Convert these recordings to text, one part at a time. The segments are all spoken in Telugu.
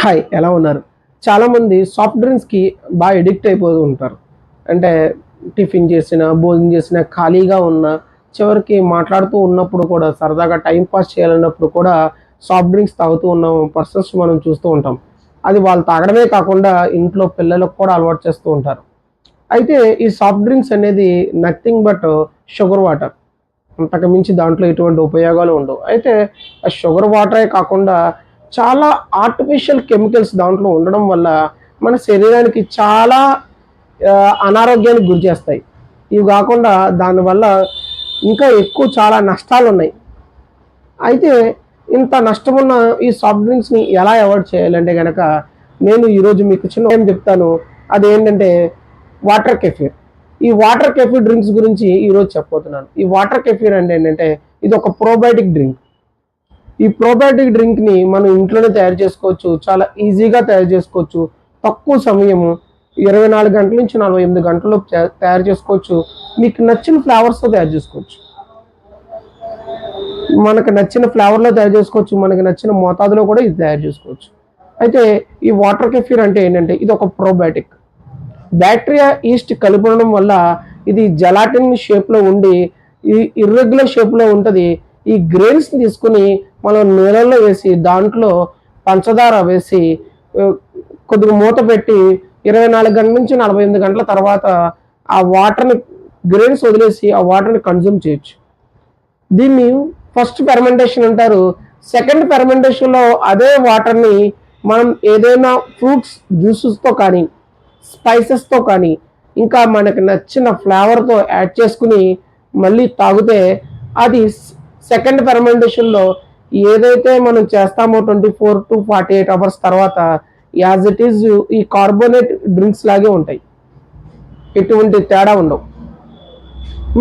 హాయ్, ఎలా ఉన్నారు? చాలామంది సాఫ్ట్ డ్రింక్స్‌కి బాగా అడిక్ట్ అయిపోతూ ఉంటారు. అంటే టిఫిన్ చేసినా, భోజనం చేసినా, ఖాళీగా ఉన్నా, చివరికి మాట్లాడుతూ ఉన్నప్పుడు కూడా సరదాగా టైమ్ పాస్ చేయాలన్నప్పుడు కూడా సాఫ్ట్ డ్రింక్స్ తాగుతూ ఉన్న పర్సన్స్ మనం చూస్తూ ఉంటాం. అది వాళ్ళు తాగడమే కాకుండా ఇంట్లో పిల్లలకు కూడా అలవాటు చేస్తూ ఉంటారు. అయితే ఈ సాఫ్ట్ డ్రింక్స్ అనేది నథింగ్ బట్ షుగర్ వాటర్. అంతకు మించి దాంట్లో ఎటువంటి ఉపయోగాలు ఉండవు. అయితే ఆ షుగర్ వాటరే కాకుండా చాలా ఆర్టిఫిషియల్ కెమికల్స్ దాంట్లో ఉండడం వల్ల మన శరీరానికి చాలా అనారోగ్యానికి గురి చేస్తాయి. ఇవి కాకుండా దానివల్ల ఇంకా ఎక్కువ చాలా నష్టాలున్నాయి. అయితే ఇంత నష్టమున్న ఈ సాఫ్ట్ డ్రింక్స్‌ని ఎలా అవాయిడ్ చేయాలంటే గనక, నేను ఈరోజు మీకు చిన్న విషయం చెప్తాను. అదేంటంటే వాటర్ కెఫీర్. ఈ వాటర్ కెఫీర్ డ్రింక్స్ గురించి ఈరోజు చెప్పబోతున్నాను. ఈ వాటర్ కెఫీర్ అంటే ఏంటంటే, ఇది ఒక ప్రోబయోటిక్ డ్రింక్. ఈ ప్రోబయోటిక్ డ్రింక్‌ని మనం ఇంట్లోనే తయారు చేసుకోవచ్చు. చాలా ఈజీగా తయారు చేసుకోవచ్చు. తక్కువ సమయము 24 గంటల నుంచి 48 గంటల్లో తయారు చేసుకోవచ్చు. మీకు నచ్చిన ఫ్లేవర్స్‌తో తయారు చేసుకోవచ్చు. మనకు నచ్చిన ఫ్లేవర్‌లో తయారు చేసుకోవచ్చు. మనకు నచ్చిన మోతాదులో కూడా ఇది తయారు చేసుకోవచ్చు. అయితే ఈ వాటర్ కెఫీర్ అంటే ఏంటంటే, ఇది ఒక ప్రోబయోటిక్. బ్యాక్టీరియా, ఈస్ట్ కలిపి ఉండడం వల్ల ఇది జెలాటిన్ షేప్‌లో ఉండి, ఈ ఇర్రెగ్యులర్ షేప్‌లో ఉంటది. ఈ గ్రెయిన్స్‌ని తీసుకొని మనం నీళ్ళల్లో వేసి, దాంట్లో పంచదార వేసి కొద్దిగా మూత పెట్టి 24 గంటల నుంచి 48 గంటల తర్వాత ఆ వాటర్‌ని గ్రెయిన్స్ వదిలేసి ఆ వాటర్‌ని కన్జ్యూమ్ చేయొచ్చు. దీన్ని ఫస్ట్ ఫెర్మెంటేషన్ అంటారు. సెకండ్ ఫెర్మెంటేషన్‌లో అదే వాటర్‌ని మనం ఏదైనా ఫ్రూట్స్ జ్యూసెస్‌తో కానీ, స్పైసెస్‌తో కానీ, ఇంకా మనకు నచ్చిన ఫ్లేవర్‌తో యాడ్ చేసుకుని మళ్ళీ తాగితే అది సెకండ్ ఫెర్మెంటేషన్‌లో ఏదైతే మనం చేస్తామో 24-48 అవర్స్ తర్వాత యాజ్ ఇట్ ఈజ్ ఈ కార్బోనేట్ డ్రింక్స్ లాగే ఉంటాయి. ఎటువంటి తేడా ఉండవు.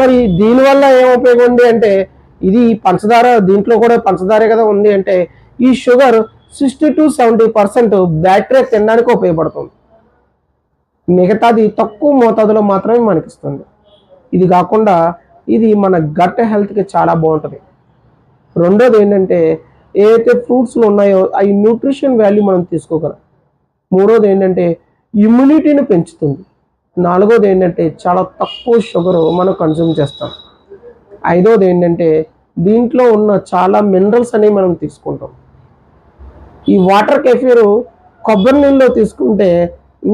మరి దీనివల్ల ఏం ఉపయోగం ఉంది అంటే, ఇది పంచదార, దీంట్లో కూడా పంచదారే కదా ఉంది అంటే, ఈ షుగర్ 60-70% బ్యాక్టీరియా తినడానికి ఉపయోగపడుతుంది. మిగతాది తక్కువ మోతాదులో మాత్రమే మనకిస్తుంది. ఇది కాకుండా ఇది మన గట్ హెల్త్‌కి చాలా బాగుంటుంది. రెండోది ఏంటంటే, ఏదైతే ఫ్రూట్స్‌లో ఉన్నాయో అవి న్యూట్రిషన్ వాల్యూ మనం తీసుకోగలం. మూడోది ఏంటంటే, ఇమ్యూనిటీని పెంచుతుంది. నాలుగోది ఏంటంటే, చాలా తక్కువ షుగర్ మనం కన్జ్యూమ్ చేస్తాం. ఐదోది ఏంటంటే, దీంట్లో ఉన్న చాలా మినరల్స్ అనేవి మనం తీసుకుంటాం. ఈ వాటర్ కెఫీర్ కొబ్బరి నీళ్ళలో తీసుకుంటే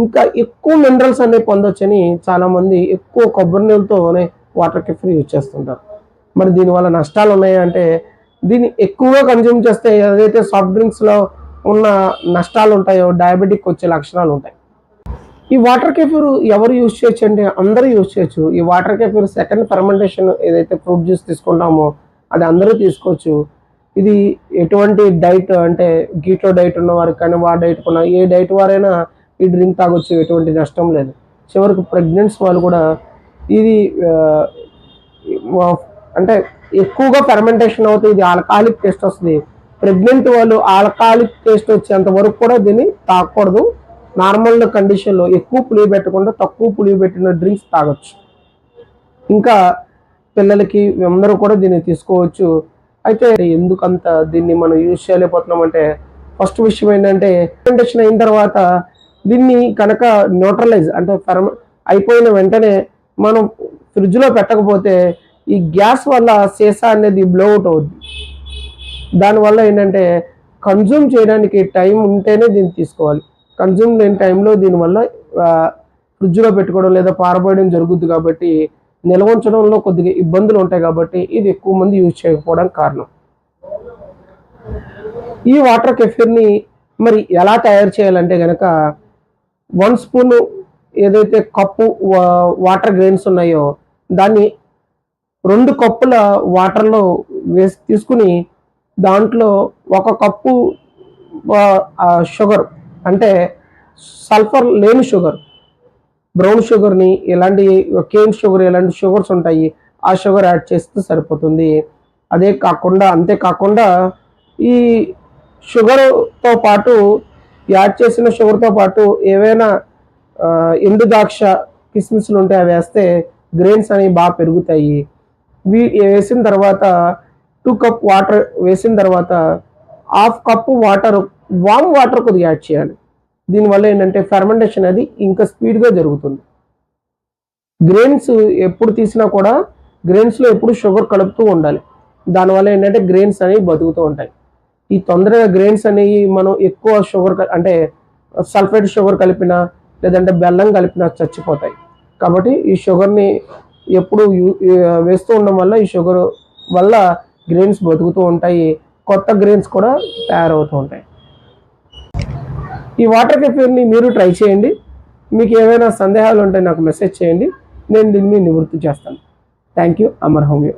ఇంకా ఎక్కువ మినరల్స్ అనేవి పొందొచ్చని చాలామంది ఎక్కువ కొబ్బరి నీళ్ళతోనే వాటర్ కెఫీర్ యూజ్ చేస్తుంటారు. మరి దీనివల్ల నష్టాలు ఉన్నాయా అంటే, దీన్ని ఎక్కువగా కన్జ్యూమ్ చేస్తే ఏదైతే సాఫ్ట్ డ్రింక్స్‌లో ఉన్న నష్టాలు ఉంటాయో డయాబెటిక్ వచ్చే లక్షణాలు ఉంటాయి. ఈ వాటర్ కెఫీర్ ఎవరు యూజ్ చేయొచ్చు అంటే, అందరూ యూజ్ చేయొచ్చు. ఈ వాటర్ కెఫీర్ సెకండ్ ఫెర్మెంటేషన్ ఏదైతే ఫ్రూట్ జ్యూస్ తీసుకుంటామో అది అందరూ తీసుకోవచ్చు. ఇది ఎటువంటి డైట్ అంటే కీటో డైట్ ఉన్నవారికి కానీ, డైట్ ఉన్న ఏ డైట్ వారైనా ఈ డ్రింక్ తాగొచ్చు. ఎటువంటి నష్టం లేదు. చివరికి ప్రెగ్నెంట్స్ వాళ్ళు కూడా ఇది అంటే ఎక్కువగా ఫెర్మెంటేషన్ అవుతుంది. ఇది ఆల్కహాలిక్ టేస్ట్ వస్తుంది. ప్రెగ్నెంట్ వాళ్ళు ఆల్కహాలిక్ టేస్ట్ వచ్చేంత వరకు కూడా దీన్ని తాగకూడదు. నార్మల్ కండిషన్‌లో ఎక్కువ పులియ పెట్టకుండా తక్కువ పులియ పెట్టిన డ్రింక్స్ తాగొచ్చు. ఇంకా పిల్లలకి అందరూ కూడా దీన్ని తీసుకోవచ్చు. అయితే ఎందుకంత దీన్ని మనం యూజ్ చేయలేకపోతున్నామంటే, ఫస్ట్ విషయం ఏంటంటే, ఫెర్మెంటేషన్ అయిన తర్వాత దీన్ని కనుక న్యూట్రలైజ్ అంటే అయిపోయిన వెంటనే మనం ఫ్రిడ్జ్‌లో పెట్టకపోతే ఈ గ్యాస్ వల్ల సీసా అనేది బ్లో అవుట్ అవుద్ది. దానివల్ల ఏంటంటే, కన్జ్యూమ్ చేయడానికి టైం ఉంటేనే దీన్ని తీసుకోవాలి. కన్జ్యూమ్ లేని టైంలో దీనివల్ల ఫ్రిడ్జ్‌లో పెట్టుకోవడం లేదా పారబోయడం జరుగుద్ది కాబట్టి, నిల్వ ఉంచడంలో కొద్దిగా ఇబ్బందులు ఉంటాయి కాబట్టి ఇది ఎక్కువ మంది యూజ్ చేయకపోవడానికి కారణం. ఈ వాటర్ కెఫీర్‌ని మరి ఎలా తయారు చేయాలంటే గనక, 1 స్పూను ఏదైతే కప్పు వాటర్ గ్రెయిన్స్ ఉన్నాయో దాన్ని 2 కప్పుల వాటర్‌లో వేసి తీసుకుని, దాంట్లో 1 కప్పు షుగర్ అంటే సల్ఫర్ లేని షుగర్, బ్రౌన్ షుగర్‌ని ఇలాంటి కేన్ షుగర్ ఇలాంటి షుగర్స్ ఉంటాయి. ఆ షుగర్ యాడ్ చేస్తే సరిపోతుంది. అంతేకాకుండా ఈ షుగర్‌తో పాటు యాడ్ చేసిన షుగర్‌తో పాటు ఏవైనా ఎండు ద్రాక్ష, కిస్మిస్‌లు ఉంటే అవి వేస్తే గ్రెయిన్స్ అనేవి బాగా పెరుగుతాయి. వేసిన తర్వాత 2 కప్ వాటర్ వేసిన తర్వాత 1/2 కప్పు వాటర్ వామ్ వాటర్ కొద్దిగా యాడ్ చేయాలి. దీనివల్ల ఏంటంటే ఫెర్మెంటేషన్ అది ఇంకా స్పీడ్గా జరుగుతుంది. గ్రెయిన్స్ ఎప్పుడు తీసినా కూడా గ్రెయిన్స్లో ఎప్పుడు షుగర్ కలుపుతూ ఉండాలి. దానివల్ల ఏంటంటే గ్రెయిన్స్ అనేవి బతుకుతూ ఉంటాయి. ఈ తొందరగా గ్రెయిన్స్ అనేవి మనం ఎక్కువ షుగర్ అంటే సల్ఫేట్ షుగర్ కలిపినా లేదంటే బెల్లం కలిపినా చచ్చిపోతాయి. కాబట్టి ఈ షుగర్ని ఎప్పుడు వేస్తూ ఉండడం వల్ల ఈ షుగర్ వల్ల గ్రెయిన్స్ బతుకుతూ ఉంటాయి, కొత్త గ్రెయిన్స్ కూడా తయారవుతూ ఉంటాయి. ఈ వాటర్ కెఫీర్ని మీరు ట్రై చేయండి. మీకు ఏమైనా సందేహాలు ఉంటే నాకు మెసేజ్ చేయండి, నేను దీన్ని నివృత్తి చేస్తాను. Thank you. అమర్ హోమియో.